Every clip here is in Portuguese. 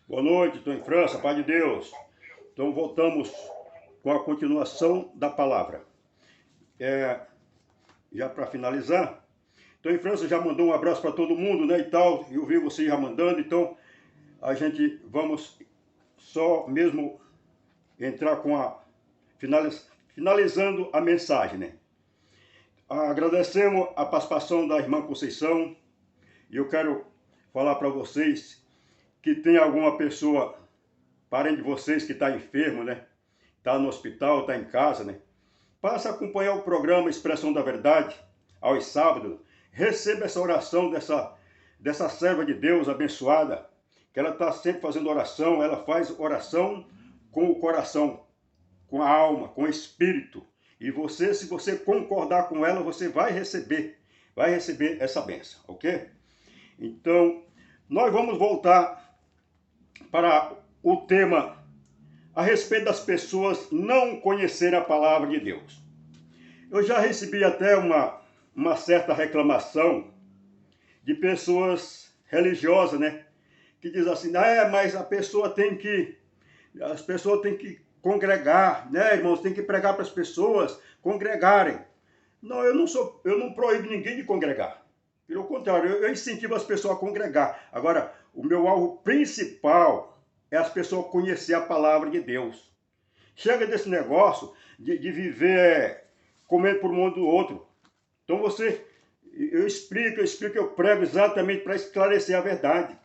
Boa noite, estou em França, paz de Deus. Então voltamos com a continuação da palavra. Já para finalizar, então em França já mandou um abraço para todo mundo, né, e tal, eu vi você já mandando, então a gente vamos só mesmo entrar com a finalizando a mensagem, né. Agradecemos a participação da irmã Conceição e eu quero falar para vocês que tem alguma pessoa, parente de vocês que está enfermo, né, está no hospital, está em casa, né, passa a acompanhar o programa Expressão da Verdade aos sábados, receba essa oração dessa serva de Deus abençoada, que ela está sempre fazendo oração, ela faz oração com o coração, com a alma, com o espírito. E você, se você concordar com ela, você vai receber essa bênção, ok? Então, nós vamos voltar para o tema a respeito das pessoas não conhecerem a palavra de Deus. Eu já recebi até uma certa reclamação de pessoas religiosas, né? Que diz assim, mas as pessoas têm que congregar, né, irmãos? Tem que pregar para as pessoas congregarem. Não, eu não proíbo ninguém de congregar. Pelo contrário, eu incentivo as pessoas a congregar. Agora, o meu alvo principal é as pessoas conhecer a palavra de Deus. Chega desse negócio de viver comendo por um do outro. Então eu explico, eu prego exatamente para esclarecer a verdade.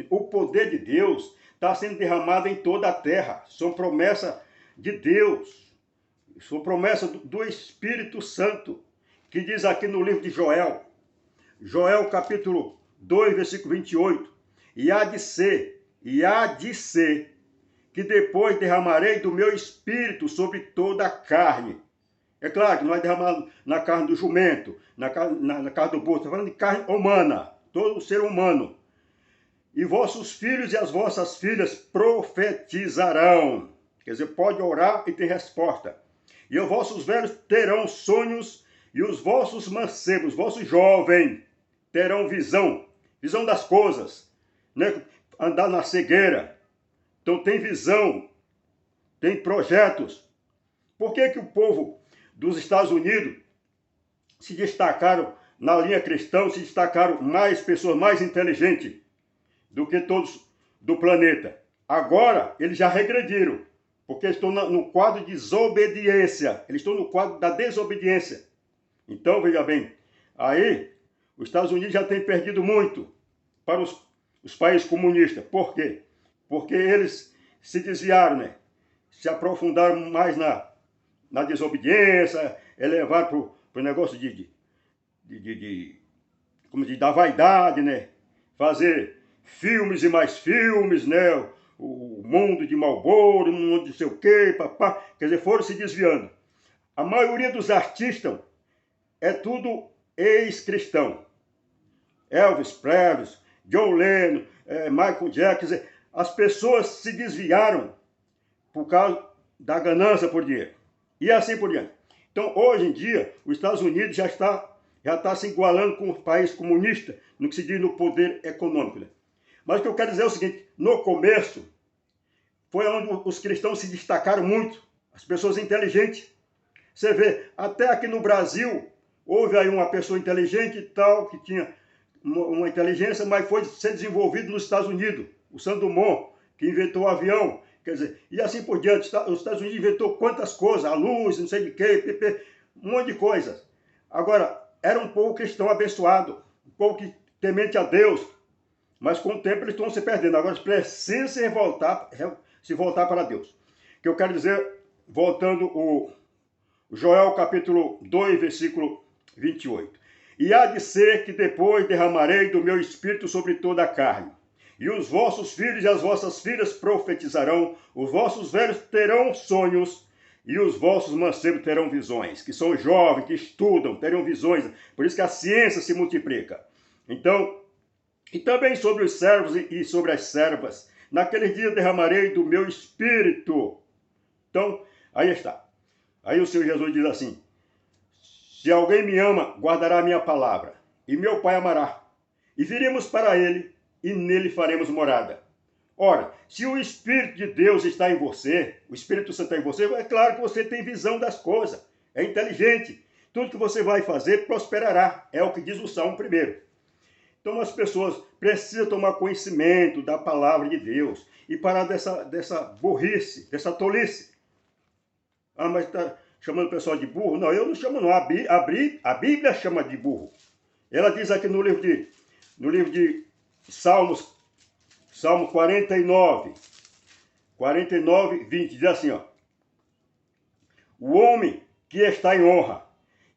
O poder de Deus está sendo derramado em toda a terra. São promessas de Deus. São promessas do Espírito Santo, que diz aqui no livro de Joel. Joel capítulo 2, versículo 28. E há de ser, que depois derramarei do meu Espírito sobre toda a carne. É claro que não vai derramar na carne do jumento, na carne do burro, estou falando de carne humana, todo ser humano. E vossos filhos e as vossas filhas profetizarão. Quer dizer, pode orar e ter resposta. E os vossos velhos terão sonhos, e os vossos mancebos, vossos jovens, terão visão das coisas, né? Andar na cegueira. Então tem visão, tem projetos. Por que que o povo dos Estados Unidos se destacaram na linha cristã, se destacaram mais pessoas mais inteligentes do que todos do planeta? Agora eles já regrediram, porque estão no quadro de desobediência. Eles estão no quadro da desobediência. Então, veja bem, aí os Estados Unidos já têm perdido muito para os países comunistas. Por quê? Porque eles se desviaram, né? Se aprofundaram mais na desobediência, levaram para o negócio da vaidade, né? Fazer filmes e mais filmes, né? O mundo de Marlboro, o mundo de sei o quê, papá. Quer dizer, foram se desviando. A maioria dos artistas é tudo ex-cristão. Elvis Presley, John Lennon, Michael Jackson. Quer dizer, as pessoas se desviaram por causa da ganância por dinheiro. E assim por diante. Então, hoje em dia, os Estados Unidos já está se igualando com os países comunistas no que se diz no poder econômico, né? Mas o que eu quero dizer é o seguinte, no começo, foi onde os cristãos se destacaram muito, as pessoas inteligentes. Você vê, até aqui no Brasil, houve aí uma pessoa inteligente e tal, que tinha uma inteligência, mas foi ser desenvolvido nos Estados Unidos. O Santos Dumont, que inventou o avião, quer dizer, e assim por diante. Os Estados Unidos inventou quantas coisas, a luz, não sei de quê, um monte de coisas. Agora, era um povo cristão abençoado, um povo que temente a Deus, mas com o tempo eles estão se perdendo. Agora eles precisam se voltar para Deus. O que eu quero dizer, voltando o Joel capítulo 2, versículo 28. E há de ser que depois derramarei do meu espírito sobre toda a carne. E os vossos filhos e as vossas filhas profetizarão, os vossos velhos terão sonhos, e os vossos mancebos terão visões. Que são jovens, que estudam, terão visões. Por isso que a ciência se multiplica. Então, e também sobre os servos e sobre as servas, naquele dia derramarei do meu espírito. Então, aí está. Aí o Senhor Jesus diz assim, se alguém me ama, guardará a minha palavra, e meu Pai amará. E viremos para ele, e nele faremos morada. Ora, se o Espírito de Deus está em você, o Espírito Santo está em você, é claro que você tem visão das coisas, é inteligente. Tudo que você vai fazer prosperará, é o que diz o Salmo primeiro. Então as pessoas precisam tomar conhecimento da palavra de Deus e parar dessa burrice, dessa tolice. Ah, mas está chamando o pessoal de burro? Não, eu não chamo não, a Bíblia chama de burro. Ela diz aqui no livro de Salmos, Salmo 49, 20, diz assim, ó. O homem que está em honra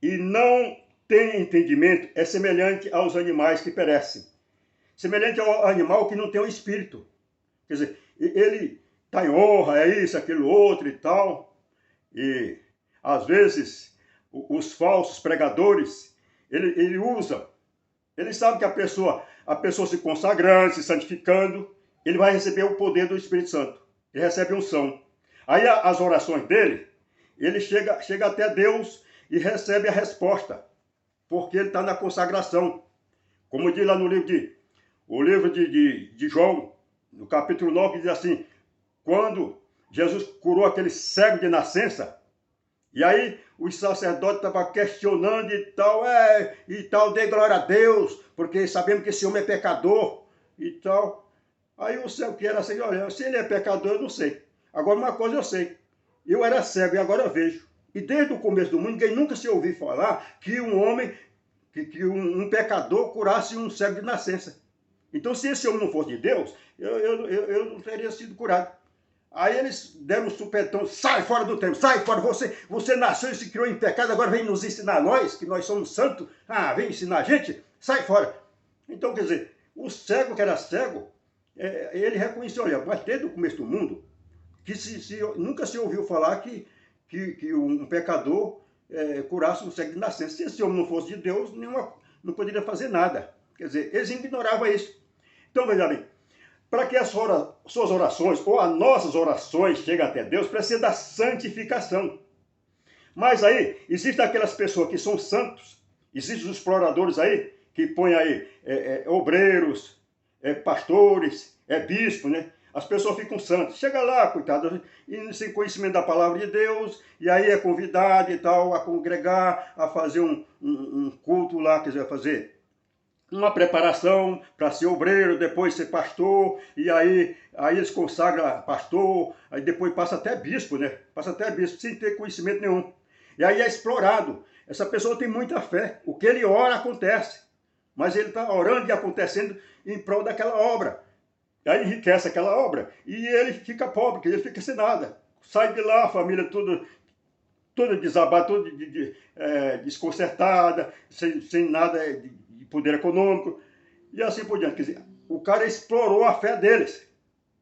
e não tem entendimento é semelhante aos animais que perecem. Semelhante ao animal que não tem um espírito. Quer dizer, ele está em honra, é isso, aquilo, outro e tal. E, às vezes, os falsos pregadores, ele usam. Ele sabe que a pessoa se consagrando, se santificando, ele vai receber o poder do Espírito Santo. Ele recebe unção. Aí as orações dele, ele chega até Deus e recebe a resposta. Porque ele está na consagração. Como diz lá no livro de João, no capítulo 9, diz assim, quando Jesus curou aquele cego de nascença, e aí os sacerdotes estavam questionando e tal, dê glória a Deus, porque sabemos que esse homem é pecador e tal. Aí o cego que era cego, olha, se ele é pecador, eu não sei. Agora uma coisa eu sei, eu era cego e agora eu vejo. E desde o começo do mundo, ninguém nunca se ouviu falar que um homem, que um pecador curasse um cego de nascença. Então se esse homem não fosse de Deus, eu não teria sido curado. Aí eles deram um supetão, sai fora do templo, sai fora, você nasceu e se criou em pecado, agora vem nos ensinar nós, que nós somos santos, vem ensinar a gente, sai fora. Então, quer dizer, o cego que era cego, ele reconheceu, olha, mas desde o começo do mundo, que nunca se ouviu falar que um pecador curasse um cego de nascença. Se esse homem não fosse de Deus, não poderia fazer nada. Quer dizer, eles ignoravam isso. Então, veja bem, para que as suas orações, ou as nossas orações cheguem até Deus, precisa da santificação. Mas aí, existem aquelas pessoas que são santos, existem os exploradores aí, que põem aí obreiros, pastores, bispos, né? As pessoas ficam santas. Chega lá, coitado, e sem conhecimento da palavra de Deus, e aí é convidado e tal, a congregar, a fazer um culto lá, quer dizer, fazer uma preparação para ser obreiro, depois ser pastor, e aí eles consagram pastor, aí depois passa até bispo, né? Passa até bispo, sem ter conhecimento nenhum. E aí é explorado. Essa pessoa tem muita fé. O que ele ora acontece. Mas ele está orando e acontecendo em prol daquela obra. E aí enriquece aquela obra e ele fica pobre, porque ele fica sem nada. Sai de lá, a família toda desabada, toda desconcertada, sem nada de poder econômico, e assim por diante. Quer dizer, o cara explorou a fé deles.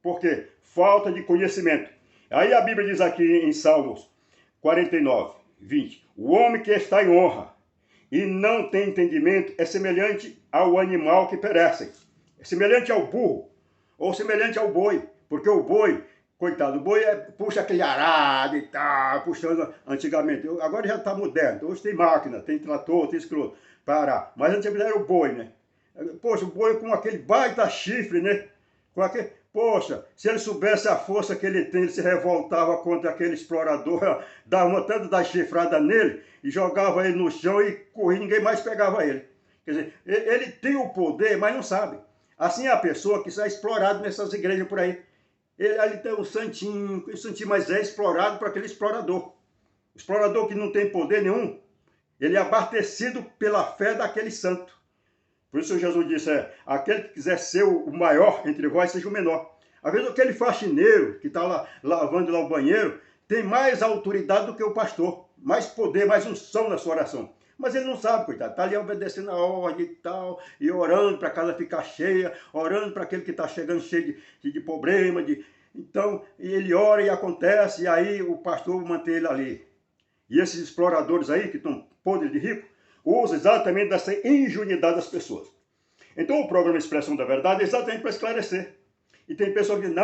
Por quê? Falta de conhecimento. Aí a Bíblia diz aqui em Salmos 49, 20, o homem que está em honra e não tem entendimento é semelhante ao animal que perece. É semelhante ao burro, ou semelhante ao boi, porque o boi, coitado, o boi puxa aquele arado e tal, puxando antigamente. Agora já está moderno, hoje tem máquina, tem trator, tem escroto, para. Mas antigamente era o boi, né? Poxa, o boi com aquele baita chifre, né? Poxa, se ele soubesse a força que ele tem, ele se revoltava contra aquele explorador, dava uma tanta da chifrada nele, e jogava ele no chão e corria, ninguém mais pegava ele. Quer dizer, ele tem o poder, mas não sabe. Assim é a pessoa que está explorado nessas igrejas por aí. Ele tem o santinho, mas é explorado por aquele explorador. Explorador que não tem poder nenhum, ele é abastecido pela fé daquele santo. Por isso Jesus disse, aquele que quiser ser o maior entre vós, seja o menor. Às vezes aquele faxineiro que está lá lavando lá o banheiro, tem mais autoridade do que o pastor, mais poder, mais unção na sua oração. Mas ele não sabe, coitado, está ali obedecendo a ordem e tal, e orando para a casa ficar cheia, orando para aquele que está chegando cheio de problema. Então, ele ora e acontece, e aí o pastor mantém ele ali. E esses exploradores aí, que estão podres de rico, usam exatamente dessa ingenuidade das pessoas. Então, o programa Expressão da Verdade é exatamente para esclarecer. E tem pessoas que dizem,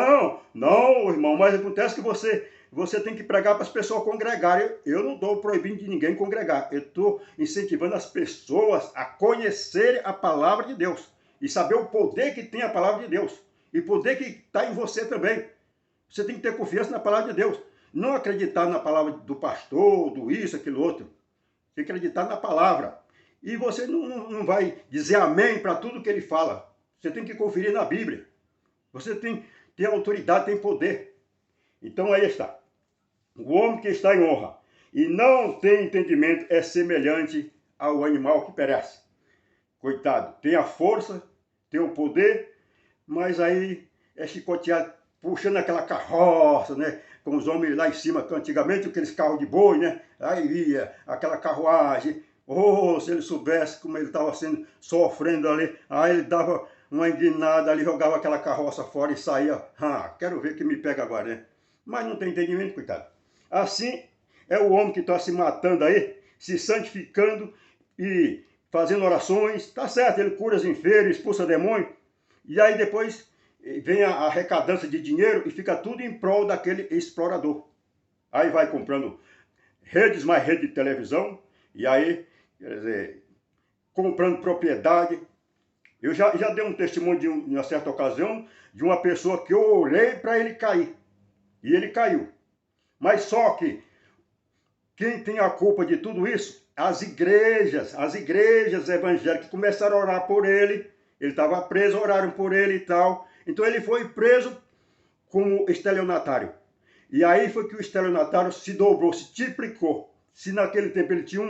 não, irmão, mas acontece que você tem que pregar para as pessoas congregarem. Eu não estou proibindo de ninguém congregar. Eu estou incentivando as pessoas a conhecerem a palavra de Deus. e saber o poder que tem a palavra de Deus. E poder que está em você também. Você tem que ter confiança na palavra de Deus. Não acreditar na palavra do pastor, do isso, aquilo outro. Tem que acreditar na palavra. E você não vai dizer amém para tudo que ele fala. Você tem que conferir na Bíblia. Você tem autoridade, tem poder. Então aí está. O homem que está em honra e não tem entendimento é semelhante ao animal que perece. Coitado, tem a força, tem o poder, mas aí é chicoteado, puxando aquela carroça, né? Com os homens lá em cima, antigamente aqueles carros de boi, né? Aí via aquela carruagem. Oh, se ele soubesse como ele estava sofrendo ali, aí ele dava uma indignada ali, jogava aquela carroça fora e saía. Ah, quero ver que me pega agora, né? Mas não tem entendimento, coitado. Assim é o homem que está se matando aí, se santificando e fazendo orações. Tá certo, ele cura os enfermos, expulsa demônio. E aí depois vem a arrecadância de dinheiro e fica tudo em prol daquele explorador. Aí vai comprando mais rede de televisão, e aí, quer dizer, comprando propriedade. Eu já dei um testemunho de uma certa ocasião de uma pessoa que eu orei para ele cair. E ele caiu. Mas só que quem tem a culpa de tudo isso? As igrejas evangélicas começaram a orar por ele. Ele estava preso, oraram por ele e tal. Então ele foi preso como estelionatário. E aí foi que o estelionatário se dobrou, se triplicou. Se naquele tempo ele tinha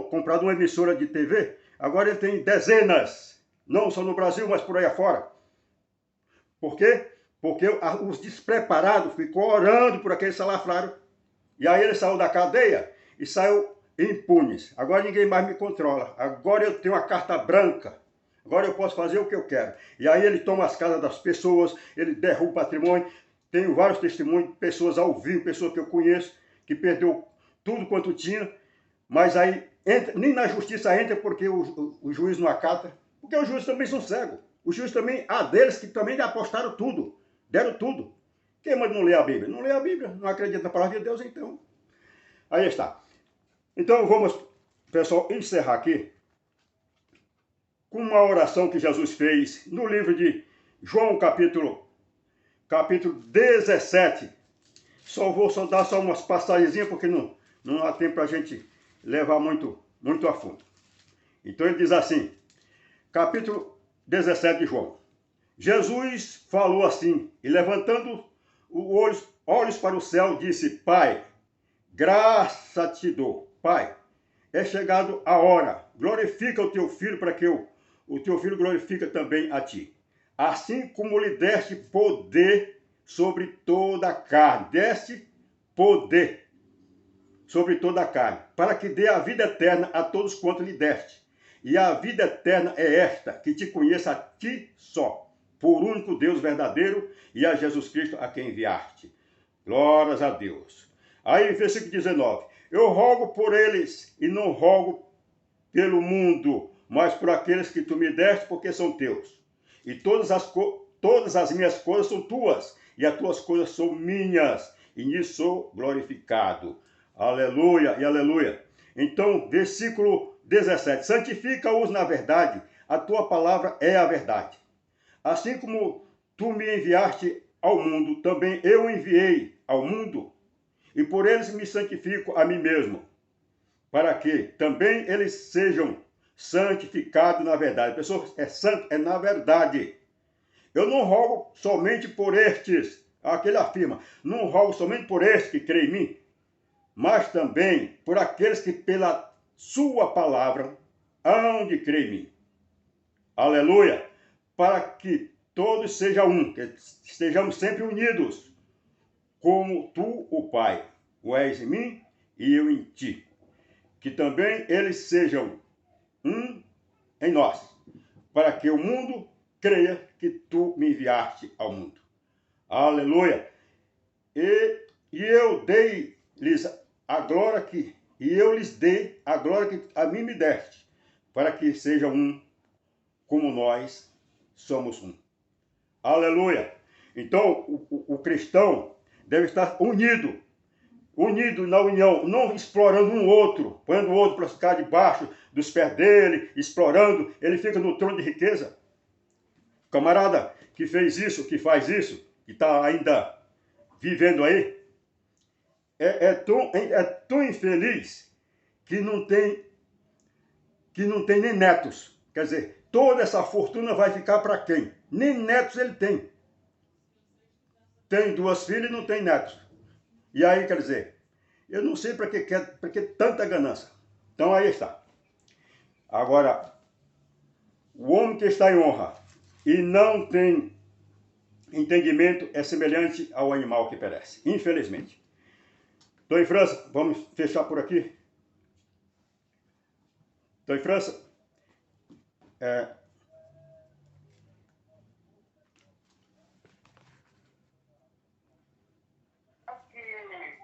comprado uma emissora de TV, agora ele tem dezenas. Não só no Brasil, mas por aí afora. Por quê? Porque os despreparados ficou orando por aquele salafrário. E aí ele saiu da cadeia e saiu impunes. Agora ninguém mais me controla. Agora eu tenho uma carta branca. Agora eu posso fazer o que eu quero. E aí ele toma as casas das pessoas, ele derruba o patrimônio. Tenho vários testemunhos de pessoas ao vivo, pessoas que eu conheço, que perdeu tudo quanto tinha. Mas aí nem na justiça entra porque o juiz não acata. Porque os juízes também são cegos. Os juízes também, há deles que também apostaram tudo. Deram tudo. Quem manda não lê a Bíblia? Não lê a Bíblia, não acredita na palavra de Deus, então. Aí está. Então vamos, pessoal, encerrar aqui com uma oração que Jesus fez no livro de João, capítulo 17. Vou dar só umas passagens porque não há tempo para a gente levar muito a fundo. Então ele diz assim, capítulo 17 de João. Jesus falou assim, e levantando os olhos para o céu, disse, Pai, graça te dou. Pai, é chegado a hora. Glorifica o teu filho para que o teu filho glorifique também a ti. Assim como lhe deste poder sobre toda a carne. Deste poder sobre toda a carne. Para que dê a vida eterna a todos quanto lhe deste. E a vida eterna é esta, que te conheça a ti só, por único Deus verdadeiro, e a Jesus Cristo a quem enviaste. Glórias a Deus. Aí, versículo 19. Eu rogo por eles, e não rogo pelo mundo, mas por aqueles que tu me deste, porque são teus. E todas as minhas coisas são tuas, e as tuas coisas são minhas, e nisso sou glorificado. Aleluia e aleluia. Então, versículo 17. Santifica-os na verdade, a tua palavra é a verdade. Assim como tu me enviaste ao mundo, também eu enviei ao mundo, e por eles me santifico a mim mesmo, para que também eles sejam santificados na verdade. A pessoa é santo, é na verdade. Eu não rogo somente por estes, aqui ele afirma, não rogo somente por estes que creem em mim, mas também por aqueles que pela sua palavra hão de crer em mim. Aleluia! Para que todos sejam um, que estejamos sempre unidos, como tu, o Pai, o és em mim e eu em ti. Que também eles sejam um em nós, para que o mundo creia que tu me enviaste ao mundo. Aleluia! E eu dei-lhes a glória lhes dei a glória que a mim me deste, para que sejam um como nós somos um. Aleluia! Então, o cristão deve estar unido unido na união, não explorando um outro, pondo o outro para ficar debaixo dos pés dele, explorando, ele fica no trono de riqueza. O camarada que fez isso, que faz isso, que está ainda vivendo aí, é tão infeliz que não tem nem netos. Quer dizer, toda essa fortuna vai ficar para quem? Nem netos ele tem. Tem 2 filhas e não tem netos. E aí, quer dizer, eu não sei para que tanta ganância. Então aí está. Agora, o homem que está em honra e não tem entendimento é semelhante ao animal que perece. Infelizmente. Estou em França, vamos fechar por aqui. Estou em França.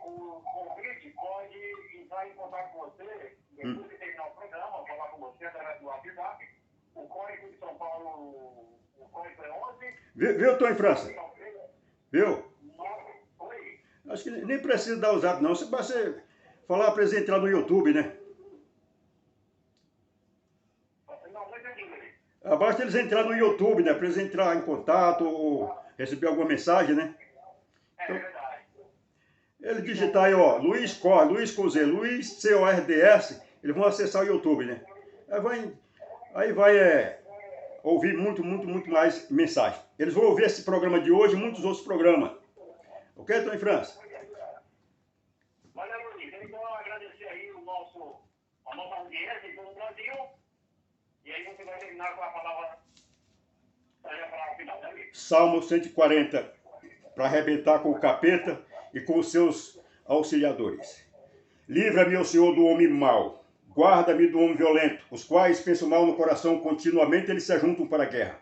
O convite pode entrar em contato com você, depois de terminar o programa, falar com você através do WhatsApp. O código de São Paulo, o código é 11. Viu, estou em França. Viu? Oi. Acho que nem precisa dar o zap, não. Você falar para eles entrar no YouTube, né? Não entendi. Basta eles entrar no YouTube, né? Para eles entrar em contato ou receber alguma mensagem, né? É verdade. Ele digitar aí, ó, Luiz com Z, Luiz CORDS, eles vão acessar o YouTube, né? Aí vai ouvir muito mais mensagem. Eles vão ouvir esse programa de hoje e muitos outros programas. Ok, estou em França? Valeu, Luiz. Então, agradecer aí a nossa audiência do Brasil. E aí você vai terminar com a palavra para o final, né, Luiz? Salmo 140, para arrebentar com o capeta e com os seus auxiliadores. Livra-me, ó Senhor, do homem mau. Guarda-me do homem violento, os quais pensam mal no coração continuamente, eles se ajuntam para a guerra.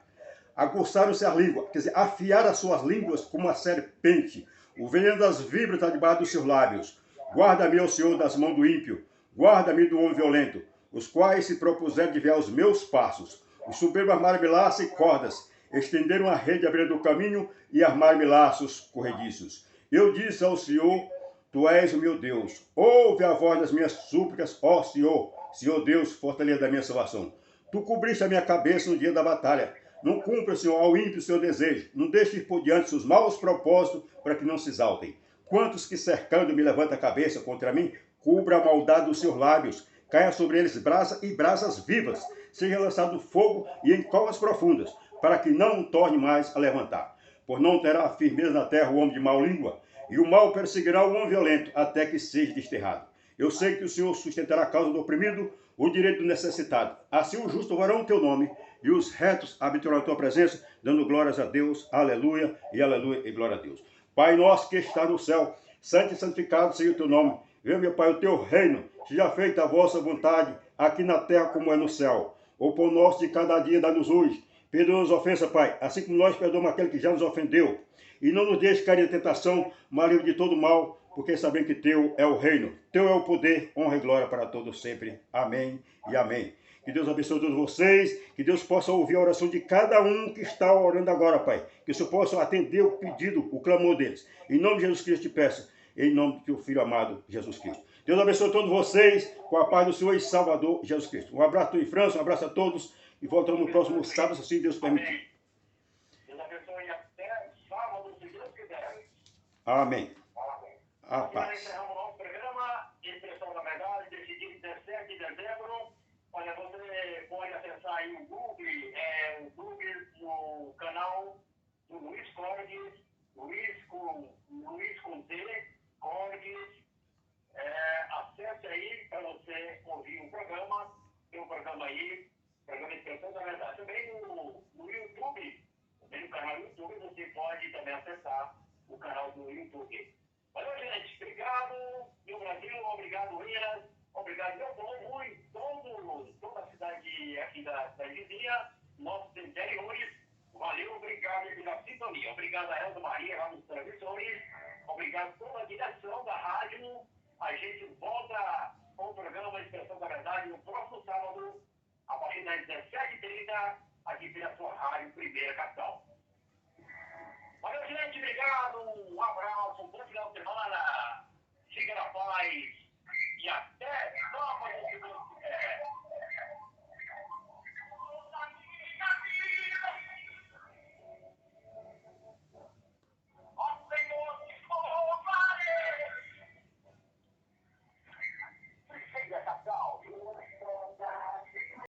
Aguçaram-se a língua, quer dizer, afiar as suas línguas como a serpente. O veneno das víboras está debaixo dos seus lábios. Guarda-me, ó Senhor, das mãos do ímpio. Guarda-me do homem violento, os quais se propuseram de ver os meus passos. Os soberbos armaram-me laços e cordas. Estenderam a rede à beira do caminho e armaram-me laços corrediços. Eu disse ao Senhor, Tu és o meu Deus. Ouve a voz das minhas súplicas, ó Senhor. Senhor Deus, fortaleza da minha salvação. Tu cobriste a minha cabeça no dia da batalha. Não cumpra, Senhor, ao ímpio o seu desejo. Não deixe ir por diante seus maus propósitos para que não se exaltem. Quantos que cercando me levantam a cabeça contra mim, cubra a maldade dos seus lábios. Caia sobre eles brasa e brasas vivas. Seja lançado fogo e em covas profundas, para que não torne mais a levantar. Por não terá firmeza na terra o homem de mau língua, e o mal perseguirá o homem violento, até que seja desterrado. Eu sei que o Senhor sustentará a causa do oprimido, o direito do necessitado. Assim o justo louvarão o teu nome, e os retos habitarão a tua presença, dando glórias a Deus, aleluia, e glória a Deus. Pai nosso que está no céu, santo e santificado seja o teu nome. Venha, meu Pai, o teu reino, seja feita a vossa vontade, aqui na terra como é no céu. O pão nosso de cada dia dá-nos hoje. Perdoa-nos ofensas, Pai, assim como nós perdoamos aquele que já nos ofendeu. E não nos deixe cair em tentação, mas livre de todo mal, porque sabemos que teu é o reino, teu é o poder, honra e glória para todos sempre. Amém e amém. Que Deus abençoe todos vocês, que Deus possa ouvir a oração de cada um que está orando agora, Pai. Que o Senhor possa atender o pedido, o clamor deles. Em nome de Jesus Cristo te peço, em nome do teu Filho amado, Jesus Cristo. Deus abençoe todos vocês, com a paz do Senhor e Salvador, Jesus Cristo. Um abraço em França, um abraço a todos, e voltamos no próximo sábado, se assim Deus permitir. Deus abençoe até sábado, se Deus quiser. Amém. A Nós paz. encerramos o nosso programa, Expressão da Verdade, desse dia 17 de dezembro. Olha, você pode acessar aí o Google, no canal do Luiz Cordes, Luiz com T, Cordes. Acesse aí para você ouvir o programa. Tem um programa aí, programa Expressão da Verdade. Também no YouTube, também no canal do YouTube, você pode também acessar o canal do YouTube. Valeu, gente. Obrigado, meu Brasil. Obrigado, Minas. Obrigado, meu povo. E toda a cidade aqui da vizinha, nossos interiores. Valeu, obrigado pela sintonia. Obrigado a Elza Maria, lá nos transmissores. Obrigado a toda a direção da rádio. A gente volta com o programa Expressão da Verdade no próximo sábado, a partir das 17h30, aqui pela sua rádio Primeira Capital. Valeu, gente. Obrigado. Um abraço. Um bom final de semana. Siga fique na paz e até